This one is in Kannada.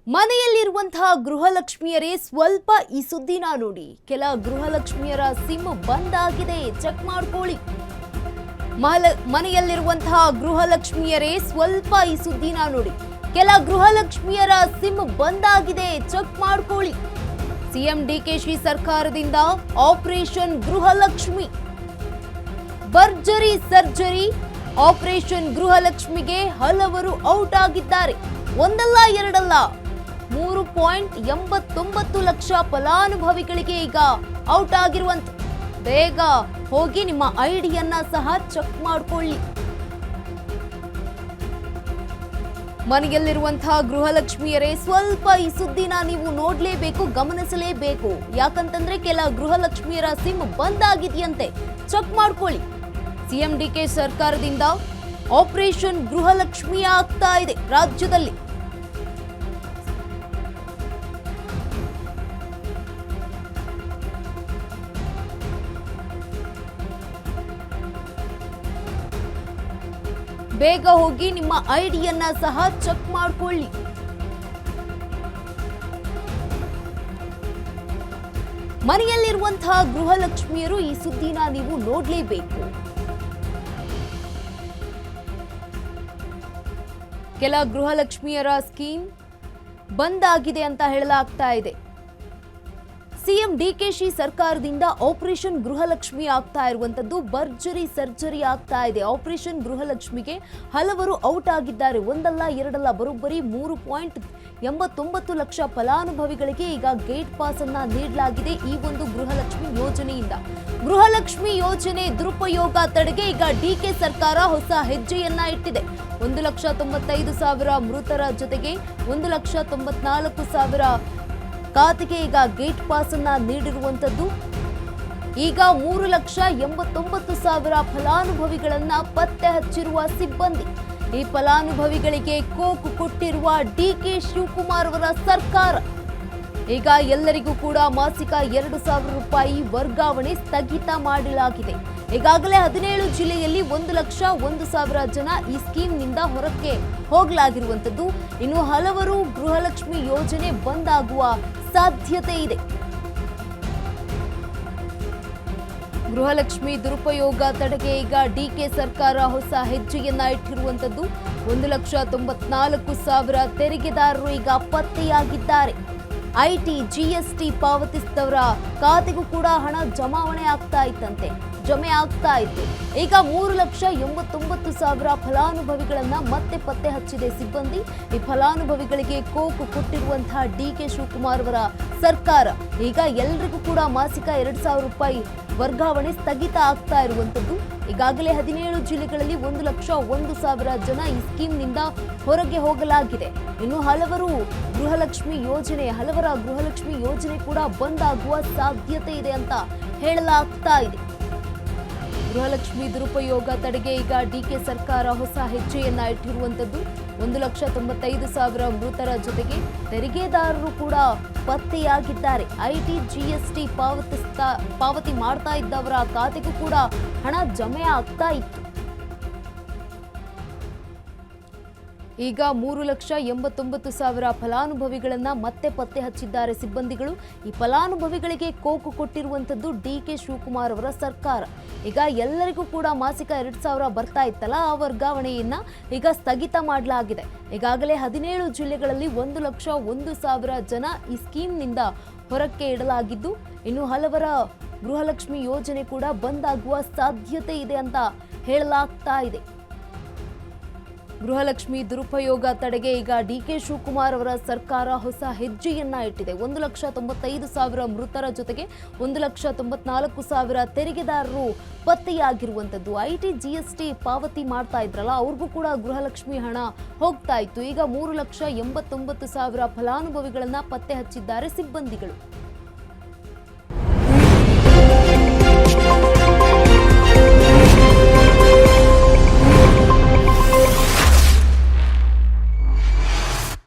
ಮನೆಯಲ್ಲಿರುವಂತಹ ಗೃಹಲಕ್ಷ್ಮಿಯರೇ ಸ್ವಲ್ಪ ಈ ಸುದ್ದಿನ ನೋಡಿ. ಕೆಲ ಗೃಹಲಕ್ಷ್ಮಿಯರ ಸಿಮ್ ಬಂದ್ ಆಗಿದೆ, ಚೆಕ್ ಮಾಡ್ಕೊಳ್ಳಿ. ಮನೆಯಲ್ಲಿರುವಂತಹ ಗೃಹಲಕ್ಷ್ಮಿಯರೇ ಸ್ವಲ್ಪ ಈ ಸುದ್ದಿನ ನೋಡಿ. ಕೆಲ ಗೃಹಲಕ್ಷ್ಮಿಯರ ಸಿಮ್ ಬಂದ್ ಆಗಿದೆ, ಚೆಕ್ ಮಾಡ್ಕೊಳ್ಳಿ. ಸಿಎಂ ಡಿಕೆಶಿ ಸರ್ಕಾರದಿಂದ ಆಪರೇಷನ್ ಗೃಹಲಕ್ಷ್ಮಿ ಭರ್ಜರಿ ಸರ್ಜರಿ. ಆಪರೇಷನ್ ಗೃಹಲಕ್ಷ್ಮಿಗೆ ಹಲವರು ಔಟ್ ಆಗಿದ್ದಾರೆ. ಒಂದಲ್ಲ ಎರಡಲ್ಲ 3.89 ಲಕ್ಷ ಫಲಾನುಭವಿಗಳಿಗೆ ಈಗ ಔಟ್ ಆಗಿರುವಂತ. ಬೇಗ ಹೋಗಿ ನಿಮ್ಮ ಐಡಿಯನ್ನ ಸಹ ಚೆಕ್ ಮಾಡ್ಕೊಳ್ಳಿ. ಮನೆಯಲ್ಲಿರುವಂತಹ ಗೃಹಲಕ್ಷ್ಮಿಯರೇ ಸ್ವಲ್ಪ ಈ ಸುದ್ದಿನ ನೀವು ನೋಡ್ಲೇಬೇಕು, ಗಮನಿಸಲೇಬೇಕು. ಯಾಕಂತಂದ್ರೆ ಕೆಲ ಗೃಹಲಕ್ಷ್ಮಿಯರ ಸಿಮ್ ಬಂದ್ ಆಗಿದೆಯಂತೆ, ಚೆಕ್ ಮಾಡ್ಕೊಳ್ಳಿ. ಸಿಎಂ ಡಿಕೆ ಸರ್ಕಾರದಿಂದ ಆಪರೇಷನ್ ಗೃಹಲಕ್ಷ್ಮಿ ಆಗ್ತಾ ಇದೆ ರಾಜ್ಯದಲ್ಲಿ. ಬೇಗ ಹೋಗಿ ನಿಮ್ಮ ಐಡಿಯನ್ನ ಸಹ ಚೆಕ್ ಮಾಡ್ಕೊಳ್ಳಿ. ಮನೆಯಲ್ಲಿರುವಂತಹ ಗೃಹಲಕ್ಷ್ಮಿಯರು ಈ ಸುದ್ದಿನ ನೀವು ನೋಡ್ಲೇಬೇಕು. ಕೆಲ ಗೃಹಲಕ್ಷ್ಮಿಯರ ಸ್ಕೀಮ್ ಬಂದ್ ಆಗಿದೆ ಅಂತ ಹೇಳಲಾಗ್ತಾ ಇದೆ. ಸಿಎಂ ಡಿಕೆಶಿ ಸರ್ಕಾರದಿಂದ ಆಪರೇಷನ್ ಗೃಹಲಕ್ಷ್ಮಿ ಆಗ್ತಾ ಇರುವಂತದ್ದು ಭರ್ಜರಿ ಸರ್ಜರಿ ಆಗ್ತಾ ಇದೆ. ಆಪರೇಷನ್ ಗೃಹಲಕ್ಷ್ಮಿಗೆ ಹಲವರು ಔಟ್ ಆಗಿದ್ದಾರೆ. ಒಂದಲ್ಲ ಎರಡಲ್ಲ, ಬರೋಬ್ಬರಿ 3.89 ಲಕ್ಷ ಫಲಾನುಭವಿಗಳಿಗೆ ಈಗ ಗೇಟ್ ಪಾಸ್ ಅನ್ನ ನೀಡಲಾಗಿದೆ ಈ ಒಂದು ಗೃಹಲಕ್ಷ್ಮಿ ಯೋಜನೆಯಿಂದ. ಗೃಹಲಕ್ಷ್ಮಿ ಯೋಜನೆ ದುರುಪಯೋಗ ತಡೆಗೆ ಈಗ ಡಿಕೆ ಸರ್ಕಾರ ಹೊಸ ಹೆಜ್ಜೆಯನ್ನ ಇಟ್ಟಿದೆ. 1,95,000 ಮೃತರ ಜೊತೆಗೆ 1,94,000 ಖಾತೆಗೆ ಈಗ ಗೇಟ್ ಪಾಸ್ ಅನ್ನ ನೀಡಿರುವಂತದ್ದು. ಈಗ 3,89,000 ಫಲಾನುಭವಿಗಳನ್ನ ಪತ್ತೆ ಹಚ್ಚಿರುವ ಸಿಬ್ಬಂದಿ. ಈ ಫಲಾನುಭವಿಗಳಿಗೆ ಕೋಕು ಕೊಟ್ಟಿರುವ ಡಿಕೆ ಶಿವಕುಮಾರ್ ಅವರ ಸರ್ಕಾರ. ಈಗ ಎಲ್ಲರಿಗೂ ಕೂಡ ಮಾಸಿಕ 2,000 ರೂಪಾಯಿ ವರ್ಗಾವಣೆ ಸ್ಥಗಿತ ಮಾಡಲಾಗಿದೆ. ಈಗಾಗಲೇ 17 ಜಿಲ್ಲೆಯಲ್ಲಿ 1,01,000 ಜನ ಈ ಸ್ಕೀಮ್ನಿಂದ ಹೊರಕ್ಕೆ ಹೋಗಲಾಗಿರುವಂತದ್ದು. ಇನ್ನು ಹಲವರು ಗೃಹಲಕ್ಷ್ಮಿ ಯೋಜನೆ ಬಂದ್ ಆಗುವ ಸಾಧ್ಯತೆ ಇದೆ. ಗೃಹಲಕ್ಷ್ಮಿ ದುರುಪಯೋಗ ತಡೆಗೆ ಈಗ ಡಿಕೆ ಸರ್ಕಾರ ಹೊಸ ಹೆಜ್ಜೆಯನ್ನ ಇಟ್ಟಿರುವಂತದ್ದು. 1,94,000 ತೆರಿಗೆದಾರರು ಈಗ ಪತ್ತೆಯಾಗಿದ್ದಾರೆ. ಐಟಿ, ಜಿಎಸ್ಟಿ ಪಾವತಿಸಿದವರ ಖಾತೆಗೂ ಕೂಡ ಹಣ ಜಮೆ ಆಗ್ತಾ ಇತ್ತು. ಈಗ 3,89,000 ಫಲಾನುಭವಿಗಳನ್ನ ಮತ್ತೆ ಪತ್ತೆ ಹಚ್ಚಿದೆ ಸಿಬ್ಬಂದಿ. ಈ ಫಲಾನುಭವಿಗಳಿಗೆ ಕೋಕು ಕೊಟ್ಟಿರುವಂತಹ ಡಿಕೆ ಶಿವಕುಮಾರ್ ಅವರ ಸರ್ಕಾರ. ಈಗ ಎಲ್ರಿಗೂ ಕೂಡ ಮಾಸಿಕ 2,000 ರೂಪಾಯಿ ವರ್ಗಾವಣೆ ಸ್ಥಗಿತ ಆಗ್ತಾ ಇರುವಂತದ್ದು. ಈಗಾಗಲೇ 17 ಜಿಲ್ಲೆಗಳಲ್ಲಿ 1,01,000 ಜನ ಈ ಸ್ಕೀಮ್ನಿಂದ ಹೊರಗೆ ಹೋಗಲಾಗಿದೆ. ಇನ್ನು ಹಲವರ ಗೃಹಲಕ್ಷ್ಮಿ ಯೋಜನೆ ಕೂಡ ಬಂದ್ ಆಗುವ ಸಾಧ್ಯತೆ ಇದೆ ಅಂತ ಹೇಳಲಾಗ್ತಾ ಇದೆ. ಗೃಹಲಕ್ಷ್ಮಿ ದುರುಪಯೋಗ ತಡೆಗೆ ಈಗ ಡಿಕೆ ಸರ್ಕಾರ ಹೊಸ ಹೆಜ್ಜೆಯನ್ನ ಇಟ್ಟಿರುವಂತದ್ದು. 1,95,000 ಮೃತರ ಜೊತೆಗೆ ತೆರಿಗೆದಾರರು ಕೂಡ ಪತ್ತೆಯಾಗಿದ್ದಾರೆ. ಐಟಿ, ಜಿಎಸ್ಟಿ ಪಾವತಿ ಮಾಡ್ತಾ ಇದ್ದವರ ಖಾತೆಗೂ ಕೂಡ ಹಣ ಜಮೆ ಆಗ್ತಾ ಇತ್ತು. ಈಗ 3,89,000 ಫಲಾನುಭವಿಗಳನ್ನ ಮತ್ತೆ ಪತ್ತೆ ಹಚ್ಚಿದ್ದಾರೆ ಸಿಬ್ಬಂದಿಗಳು. ಈ ಫಲಾನುಭವಿಗಳಿಗೆ ಕೋಕು ಕೊಟ್ಟಿರುವಂತದ್ದು ಡಿಕೆ ಶಿವಕುಮಾರ್ ಅವರ ಸರ್ಕಾರ. ಈಗ ಎಲ್ಲರಿಗೂ ಕೂಡ ಮಾಸಿಕ 2,000 ಬರ್ತಾ ಇತ್ತಲ್ಲ, ಆ ವರ್ಗಾವಣೆಯನ್ನ ಈಗ ಸ್ಥಗಿತ ಮಾಡಲಾಗಿದೆ. ಈಗಾಗಲೇ 17 ಜಿಲ್ಲೆಗಳಲ್ಲಿ 1,01,000 ಜನ ಈ ಸ್ಕೀಮ್ನಿಂದ ಹೊರಕ್ಕೆ ಇಡಲಾಗಿದ್ದು, ಇನ್ನು ಹಲವರ ಗೃಹಲಕ್ಷ್ಮಿ ಯೋಜನೆ ಕೂಡ ಬಂದ್ ಆಗುವ ಸಾಧ್ಯತೆ ಇದೆ ಅಂತ ಹೇಳಲಾಗ್ತಾ ಇದೆ. ಗೃಹಲಕ್ಷ್ಮಿ ದುರುಪಯೋಗ ತಡೆಗೆ ಈಗ ಡಿಕೆ ಶಿವಕುಮಾರ್ ಅವರ ಸರ್ಕಾರ ಹೊಸ ಹೆಜ್ಜೆಯನ್ನ ಇಟ್ಟಿದೆ. 1,95,000 ಮೃತರ ಜೊತೆಗೆ 1,94,000 ತೆರಿಗೆದಾರರು ಪತ್ತೆಯಾಗಿರುವಂತದ್ದು. ಐಟಿ, ಜಿಎಸ್ಟಿ ಪಾವತಿ ಮಾಡ್ತಾ ಇದ್ರಲ್ಲ, ಅವ್ರಿಗೂ ಕೂಡ ಗೃಹಲಕ್ಷ್ಮಿ ಹಣ ಹೋಗ್ತಾ ಇತ್ತು. ಈಗ 3,89,000 ಫಲಾನುಭವಿಗಳನ್ನ ಪತ್ತೆ ಹಚ್ಚಿದ್ದಾರೆ ಸಿಬ್ಬಂದಿಗಳು.